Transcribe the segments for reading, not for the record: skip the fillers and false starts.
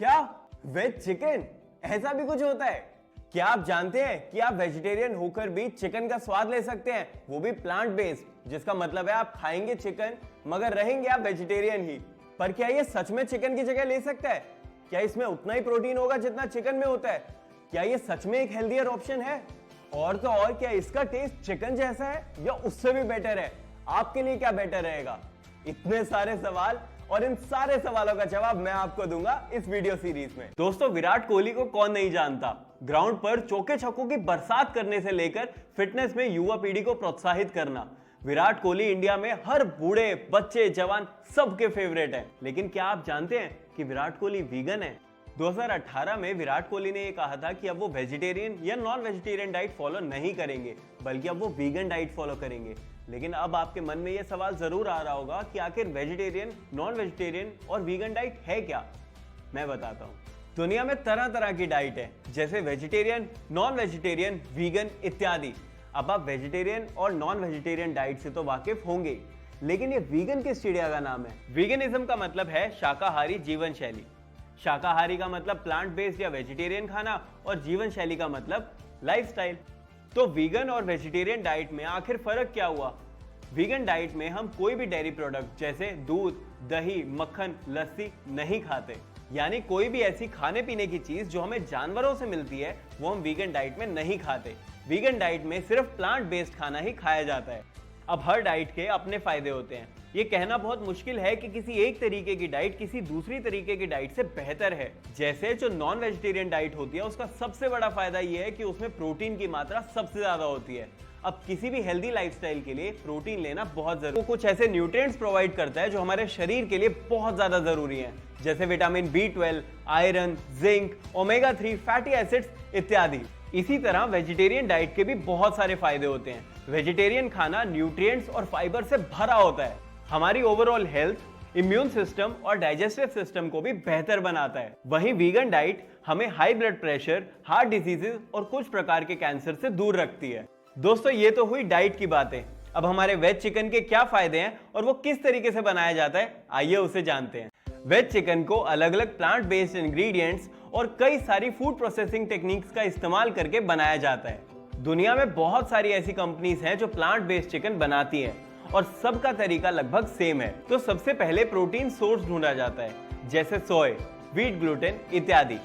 क्या veg chicken? ऐसा भी कुछ होता है? क्या आप जानते हैं कि आप वेजिटेरियन होकर भी चिकन का स्वाद ले सकते हैं, वो भी प्लांट बेस्ड, जिसका मतलब है आप खाएंगे चिकन मगर रहेंगे आप वेजिटेरियन ही। पर क्या ये सच में चिकन की जगह ले सकता है? क्या इसमें उतना ही प्रोटीन होगा जितना चिकन में होता है? क्या ये सच में एक हेल्दियर ऑप्शन है? और तो और क्या इसका टेस्ट चिकन जैसा है या उससे भी बेटर है? आपके लिए क्या बेटर रहेगा? इतने सारे सवाल और इन सारे सवालों का जवाब मैं आपको दूंगा इस वीडियो सीरीज में। दोस्तों, विराट कोहली को कौन नहीं जानता। ग्राउंड पर चौके छक्कों की बरसात करने से लेकर फिटनेस में युवा पीढ़ी को प्रोत्साहित करना, विराट कोहली इंडिया में हर बूढ़े, बच्चे, जवान सबके फेवरेट है। लेकिन क्या आप जानते हैं कि विराट कोहली वीगन है? 2018 में विराट कोहली ने यह कहा था कि अब वो वेजिटेरियन या नॉन वेजिटेरियन डाइट फॉलो नहीं करेंगे, बल्कि अब वो वीगन डाइट फॉलो करेंगे। लेकिन अब आपके मन में यह सवाल जरूर आ रहा होगा कि आखिर वेजिटेरियन, नॉन वेजिटेरियन और वीगन डाइट है क्या? मैं बताता हूँ। दुनिया में तरह तरह की डाइट है, जैसे वेजिटेरियन, नॉन वेजिटेरियन, वीगन इत्यादि। अब आप वेजिटेरियन और नॉन वेजिटेरियन डाइट से तो वाकिफ होंगे, लेकिन ये वीगन किस चिड़िया का नाम है? वीगनिज्म का मतलब है शाकाहारी जीवन शैली। शाकाहारी का मतलब प्लांट बेस्ड या वेजिटेरियन खाना, और जीवन शैली का मतलब लाइफस्टाइल। तो वीगन और वेजिटेरियन डाइट में आखिर फर्क क्या हुआ? वीगन डाइट में हम कोई भी डेयरी प्रोडक्ट जैसे दूध, दही, मक्खन, लस्सी नहीं खाते। यानी कोई भी ऐसी खाने पीने की चीज जो हमें जानवरों से मिलती है वो हम वीगन डाइट में नहीं खाते। वीगन डाइट में सिर्फ प्लांट बेस्ड खाना ही खाया जाता है। अब हर डाइट के अपने फायदे होते हैं। ये कहना बहुत मुश्किल है कि किसी एक तरीके की डाइट किसी दूसरी तरीके की डाइट से बेहतर है। जैसे जो नॉन वेजिटेरियन डाइट होती है उसका सबसे बड़ा फायदा ये है कि उसमें प्रोटीन की मात्रा सबसे ज्यादा होती है। अब किसी भी हेल्दी लाइफस्टाइल के लिए प्रोटीन लेना बहुत जरूरी है। वो कुछ ऐसे न्यूट्रिएंट्स प्रोवाइड करता है जो हमारे शरीर के लिए बहुत ज्यादा जरूरी हैं, जैसे vitamin B12, iron, zinc, omega 3 fatty acids इत्यादि। इसी तरह वेजिटेरियन डाइट के भी बहुत सारे फायदे होते हैं। वेजिटेरियन खाना न्यूट्रिएंट्स और फाइबर से भरा होता है, हमारी ओवरऑल हेल्थ, इम्यून सिस्टम और डाइजेस्टिव सिस्टम को भी बेहतर बनाता है। वहीं वीगन डाइट हमें high blood pressure, heart diseases और कुछ प्रकार के कैंसर से दूर रखती है। दोस्तों, ये तो हुई डाइट की बातें। अब हमारे वेज चिकन के क्या फायदे हैं और वो किस तरीके से बनाया जाता है, आइए उसे जानते हैं। वेज चिकन को अलग अलग प्लांट बेस्ड इंग्रेडिएंट्स और कई सारी फूड प्रोसेसिंग टेक्निक्स का इस्तेमाल करके बनाया जाता है। दुनिया में बहुत सारी ऐसी कंपनीज हैं जो प्लांट बेस्ड चिकन बनाती हैं और सबका तरीका लगभग सेम है। तो सबसे पहले प्रोटीन सोर्स ढूंढा जाता है, जैसे सोय, व्हीट, ग्लूटेन इत्यादि।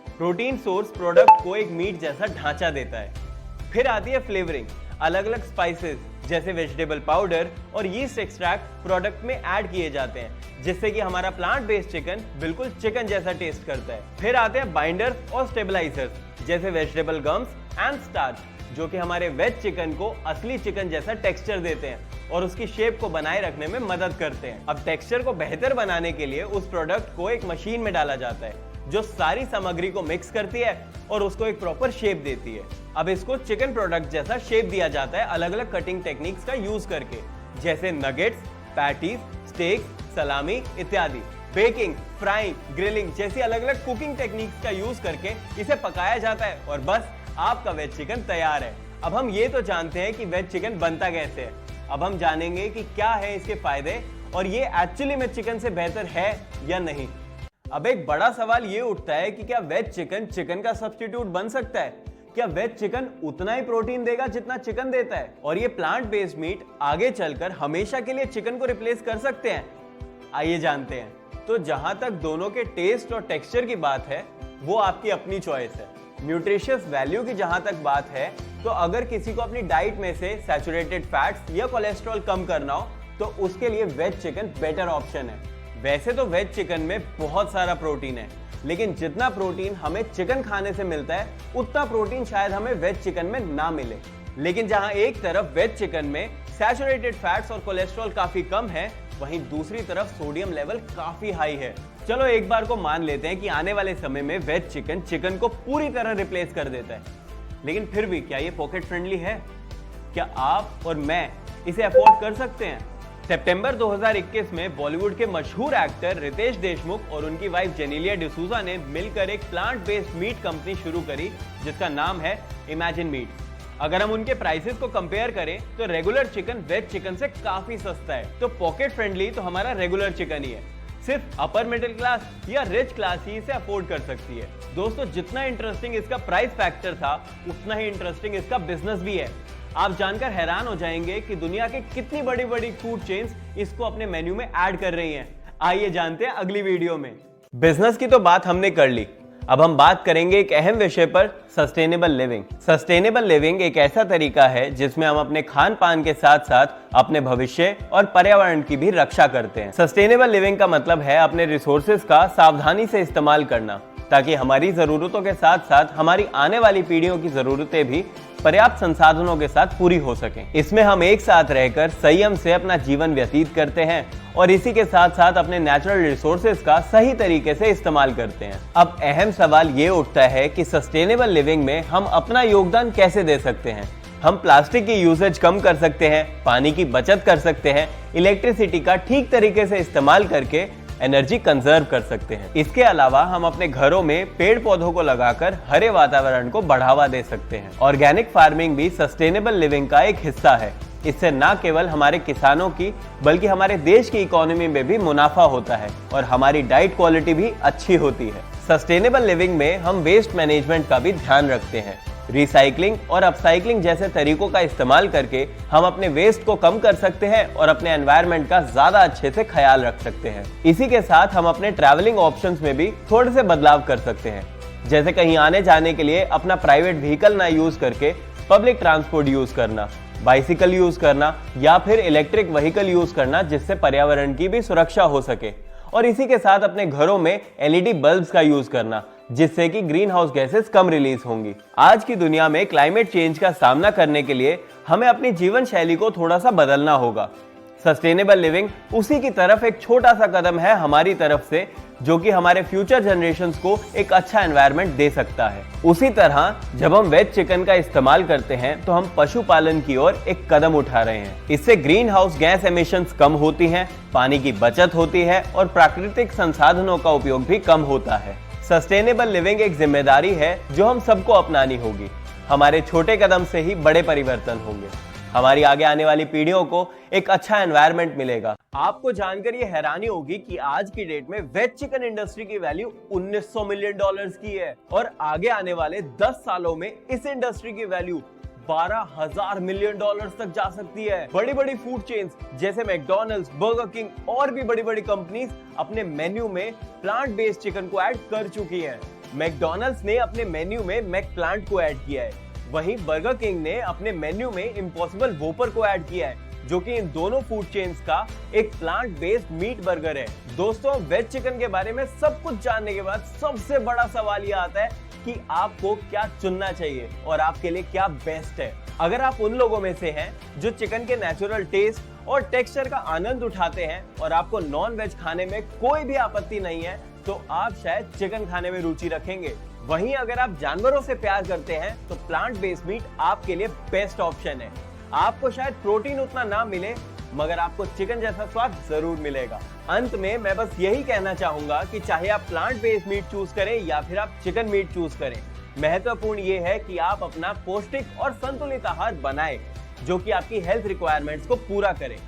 प्रोटीन सोर्स प्रोडक्ट को एक मीट जैसा ढांचा देता है। फिर आती है फ्लेवरिंग। अलग अलग स्पाइसेस जैसे वेजिटेबल पाउडर और यीस्ट एक्सट्रैक्ट प्रोडक्ट में ऐड किए जाते हैं, जिससे कि हमारा प्लांट बेस्ड चिकन बिल्कुल चिकन जैसा टेस्ट करता है। फिर आते हैं बाइंडर्स और स्टेबलाइजर्स जैसे वेजिटेबल गम्स एंड स्टार्च, जो कि हमारे वेज चिकन को असली चिकन जैसा टेक्सचर देते हैं और उसकी शेप को बनाए रखने में मदद करते हैं। अब टेक्सचर को बेहतर बनाने के लिए उस प्रोडक्ट को एक मशीन में डाला जाता है जो सारी सामग्री को मिक्स करती है और उसको एक प्रॉपर शेप देती है। अब इसको चिकन प्रोडक्ट जैसा शेप दिया जाता है अलग अलग कटिंग टेक्निक्स का यूज करके, जैसे नगेट्स, पैटीज, स्टेक्स, सलामी इत्यादि। बेकिंग, फ्राइंग, ग्रिलिंग जैसी अलग अलग कुकिंग टेक्निक्स का यूज करके इसे पकाया जाता है और बस आपका वेज चिकन तैयार है। अब हम ये तो जानते हैं कि वेज चिकन बनता कैसे है। अब हम जानेंगे कि क्या है इसके फायदे और ये एक्चुअली में चिकन से बेहतर है या नहीं। अब एक बड़ा सवाल ये उठता है कि क्या वेज चिकन चिकन का सब्स्टिट्यूट बन सकता है? क्या वेज चिकन उतना ही प्रोटीन देगा जितना चिकन देता है? और ये प्लांट बेस्ड मीट आगे चलकर हमेशा के लिए चिकन को रिप्लेस कर सकते हैं? आइए जानते हैं। तो जहां तक दोनों के टेस्ट और टेक्सचर की बात है वो आपकी अपनी चॉइस है। न्यूट्रिशियस वैल्यू की जहां तक बात है तो अगर किसी को अपनी डाइट में से सैचुरेटेड फैट्स या कोलेस्ट्रॉल कम करना हो तो उसके लिए वेज चिकन बेटर ऑप्शन है। वैसे तो वेज चिकन में बहुत सारा प्रोटीन है, लेकिन जितना प्रोटीन हमें चिकन खाने से मिलता है उतना प्रोटीन शायद हमें वेज चिकन में ना मिले। लेकिन जहां एक तरफ वेज चिकन में सैचुरेटेड फैट्स और कोलेस्ट्रॉल काफी कम है, वहीं दूसरी तरफ सोडियम लेवल काफी हाई है। चलो एक बार को मान लेते हैं कि आने वाले समय में वेज चिकन चिकन को पूरी तरह रिप्लेस कर देता है, लेकिन फिर भी क्या ये पॉकेट फ्रेंडली है? क्या आप और मैं इसे अफोर्ड कर सकते हैं? सितंबर 2021 में बॉलीवुड के मशहूर एक्टर रितेश देशमुख और उनकी वाइफ जेनेलिया डिसूजा ने मिलकर एक प्लांट बेस्ड मीट कंपनी शुरू करी जिसका नाम है इमेजिन मीट। अगर हम उनके प्राइसेस को कंपेयर करें तो रेगुलर चिकन वेज चिकन से काफी सस्ता है। तो पॉकेट फ्रेंडली तो हमारा रेगुलर चिकन ही है। सिर्फ अपर मिडिल क्लास या रिच क्लास ही इसे अफोर्ड कर सकती है। दोस्तों, जितना इंटरेस्टिंग इसका प्राइस फैक्टर था, उतना ही इंटरेस्टिंग इसका बिजनेस भी है। आप जानकर हैरान हो जाएंगे कि दुनिया के कितनी बड़ी बड़ी फूड चेन्स इसको अपने मेन्यू में ऐड कर रही हैं। आइए जानते हैं अगली वीडियो में। बिजनेस की तो बात हमने कर ली, अब हम बात करेंगे एक अहम विषय पर, सस्टेनेबल लिविंग। सस्टेनेबल लिविंग एक ऐसा तरीका है जिसमें हम अपने खान पान के साथ साथ अपने भविष्य और पर्यावरण की भी रक्षा करते हैं। सस्टेनेबल लिविंग का मतलब है अपने रिसोर्सेज का सावधानी से इस्तेमाल करना, ताकि हमारी जरूरतों के साथ साथ हमारी आने वाली पीढ़ियों की जरूरतें भी पर्याप्त संसाधनों के साथ पूरी हो सकें। इसमें हम एक साथ रहकर संयम से अपना जीवन व्यतीत करते हैं और इसी के साथ साथ अपने नेचुरल रिसोर्सेज का सही तरीके से इस्तेमाल करते हैं। अब अहम सवाल ये उठता है कि सस्टेनेबल लिविंग में हम अपना योगदान कैसे दे सकते हैं। हम प्लास्टिक की यूसेज कम कर सकते हैं, पानी की बचत कर सकते हैं, इलेक्ट्रिसिटी का ठीक तरीके से इस्तेमाल करके एनर्जी कंजर्व कर सकते हैं। इसके अलावा हम अपने घरों में पेड़ पौधों को लगाकर हरे वातावरण को बढ़ावा दे सकते हैं। ऑर्गेनिक फार्मिंग भी सस्टेनेबल लिविंग का एक हिस्सा है। इससे न केवल हमारे किसानों की बल्कि हमारे देश की इकोनॉमी में भी मुनाफा होता है और हमारी डाइट क्वालिटी भी अच्छी होती है। सस्टेनेबल लिविंग में हम वेस्ट मैनेजमेंट का भी ध्यान रखते हैं। रिसाइकलिंग और अपसाइकलिंग जैसे तरीकों का इस्तेमाल करके हम अपने वेस्ट को कम कर सकते हैं और अपने एनवायरनमेंट का ज्यादा अच्छे से ख्याल रख सकते हैं। इसी के साथ हम अपने ट्रैवलिंग ऑप्शंस में भी थोड़े से बदलाव कर सकते हैं, जैसे कहीं आने जाने के लिए अपना प्राइवेट व्हीकल ना यूज करके पब्लिक ट्रांसपोर्ट यूज करना, बाइसिकल यूज करना या फिर इलेक्ट्रिक व्हीकल यूज करना, जिससे पर्यावरण की भी सुरक्षा हो सके। और इसी के साथ अपने घरों में एलईडी बल्ब्स का यूज करना, जिससे कि ग्रीन हाउस गैसेस कम रिलीज होंगी। आज की दुनिया में क्लाइमेट चेंज का सामना करने के लिए हमें अपनी जीवन शैली को थोड़ा सा बदलना होगा। सस्टेनेबल लिविंग उसी की तरफ एक छोटा सा कदम है हमारी तरफ से, जो कि हमारे फ्यूचर जनरेशंस को एक अच्छा एनवायरनमेंट दे सकता है। उसी तरह जब हम वेज चिकन का इस्तेमाल करते हैं तो हम पशुपालन की ओर एक कदम उठा रहे हैं। इससे ग्रीन हाउस गैस एमिशंस कम होती हैं, पानी की बचत होती है और प्राकृतिक संसाधनों का उपयोग भी कम होता है। सस्टेनेबल लिविंग एक जिम्मेदारी है जो हम सबको अपनानी होगी। हमारे छोटे कदम से ही बड़े परिवर्तन होंगे। हमारी आगे आने वाली पीढ़ियों को एक अच्छा एनवायरनमेंट मिलेगा। आपको जानकर ये हैरानी होगी कि आज की डेट में वेज चिकन इंडस्ट्री की वैल्यू 1900 मिलियन डॉलर्स की है और आगे आने वाले 10 सालों में इस इंडस्ट्री की वैल्यू 12,000 मिलियन डॉलर्स तक जा सकती है। बड़ी बड़ी फूड चेन्स जैसे मैकडॉनल्ड्स, बर्गर किंग और भी बड़ी बड़ी कंपनीज अपने मेन्यू में प्लांट बेस्ड चिकन को ऐड कर चुकी हैं। मैकडॉनल्ड्स ने अपने मेन्यू में मैक प्लांट को ऐड किया है, वहीं बर्गर किंग ने अपने मेन्यू में इम्पॉसिबल व्होपर को ऐड किया है, जो कि इन दोनों फूड चेन्स का एक प्लांट बेस्ड मीट बर्गर है। दोस्तों, वेज चिकन के बारे में सब कुछ जानने के बाद सबसे बड़ा सवाल यह आता है कि आपको क्या चुनना चाहिए और आपके लिए क्या बेस्ट है। अगर आप उन लोगों में से हैं जो चिकन के नेचुरल टेस्ट और टेक्सचर का आनंद उठाते हैं और आपको नॉन वेज खाने में कोई भी आपत्ति नहीं है, तो आप शायद चिकन खाने में रुचि रखेंगे। वहीं अगर आप जानवरों से प्यार करते हैं तो प्लांट बेस्ड मीट आपके लिए बेस्ट ऑप्शन है। आपको शायद प्रोटीन उतना ना मिले, मगर आपको चिकन जैसा स्वाद जरूर मिलेगा। अंत में मैं बस यही कहना चाहूंगा कि चाहे आप प्लांट बेस्ड मीट चूज करें या फिर आप चिकन मीट चूज करें, महत्वपूर्ण ये है कि आप अपना पौष्टिक और संतुलित आहार बनाएं, जो कि आपकी हेल्थ रिक्वायरमेंट्स को पूरा करे।